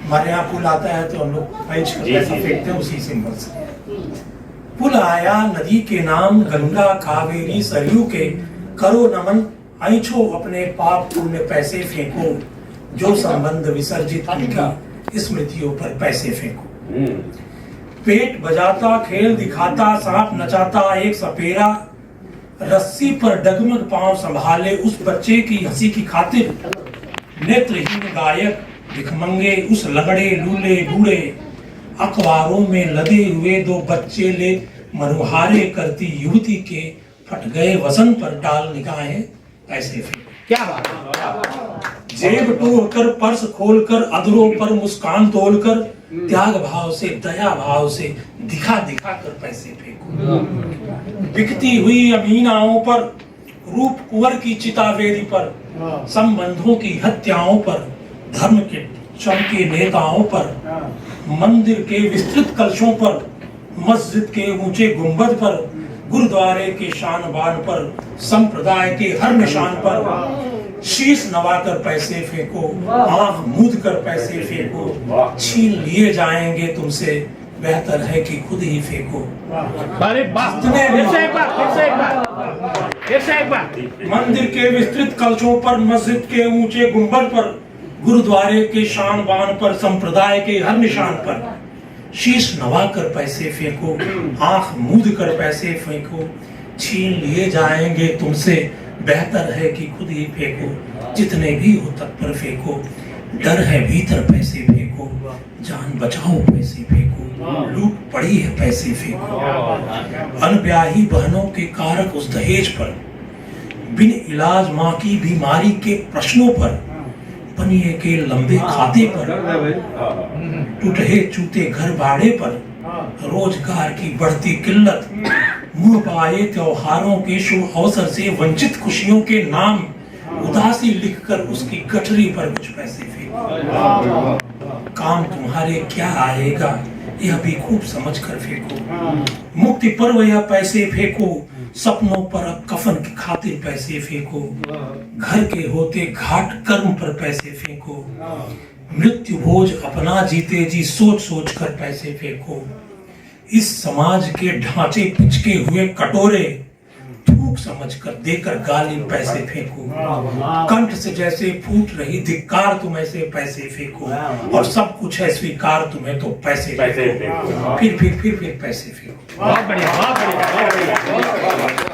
हमारे यहाँ पुल आता है तो हम लोग पैच कर पैसा फेंकते हैं उसी सिंबल से। पुल आया नदी के नाम, गंगा कावेरी सरयू के, करो नमन ऐंठो अपने पाप पुण्य पैसे फेंको, जो संबंध विसर्जित उनकी स्मृतियों पर पैसे फेंको। पेट बजाता खेल दिखाता सांप नचाता एक सपेरा, रस्सी पर डगमग पांव संभाले उस बच्चे की हंसी की खातिर, नेत्रहीन गायक भिखमंगे उस लगड़े लूले बूढ़े, अखबारों में लदे हुए दो बच्चे ले मनुहारे करती युवती के, फट गए वसन पर डाल निगाहें पैसे फेंको। क्या बात। जेब टूटकर पर्स खोलकर अधरों पर मुस्कान तोलकर, त्याग भाव से दया भाव से दिखा दिखा कर पैसे फेंको। बिकती हुई अमीनाओं पर, रूप कुंवर की चितावेदी पर, संबंधों की हत्याओं पर, धर्म के चमके नेताओं पर, मंदिर के विस्तृत कलशों पर, मस्जिद के ऊंचे गुंबद पर, गुरुद्वारे के शान बान पर, संप्रदाय के हर निशान पर शीश नवाकर पैसे फेंको, आंख मूंद कर पैसे फेंको, छीन लिए जाएंगे तुमसे, बेहतर है कि खुद ही फेंको। मंदिर के विस्तृत कलशों पर, मस्जिद के ऊंचे गुंबद पर, गुरुद्वारे के शान बान पर, संप्रदाय के हर निशान पर शीश नवाकर पैसे फेंको, आंख मूंद कर पैसे फेंको, छीन लिए जाएंगे तुमसे, बेहतर है कि खुद ही फेंको। जितने भी हो तत्पर फेंको, डर है भीतर पैसे फेंको, जान बचाओ पैसे फेंको, लूट पड़ी है पैसे फेंको। अनब्याही बहनों के कारक उस दहेज पर, बिन इलाज माँ की बीमारी के प्रश्नों पर, बनिए के लंबे खाते पर, टूटे चूते घर बाड़े पर, रोजगार की बढ़ती किल्लत, मुंह पाए त्योहारों के शुभ अवसर से वंचित खुशियों के नाम, उदासी लिखकर उसकी गठरी पर कुछ पैसे फेंको। काम तुम्हारे क्या आएगा यह भी खूब समझ कर फेंको। मुक्ति पर्व या पैसे फेंको, सपनों पर अब कफन की खातिर पैसे फेंको, घर के होते घाट कर्म पर पैसे फेंको, मृत्यु भोज अपना जीते जी सोच सोच कर पैसे फेंको। इस समाज के ढांचे पिचके हुए कटोरे थूक समझकर देकर गाली पैसे फेंको, कंठ से जैसे फूट रही धिक्कार तुम ऐसे पैसे फेंको, और सब कुछ है स्वीकार तुम्हें तो पैसे फेंको, फिर पैसे फेंको। बहुत बढ़िया, बहुत बढ़िया, बहुत बढ़िया।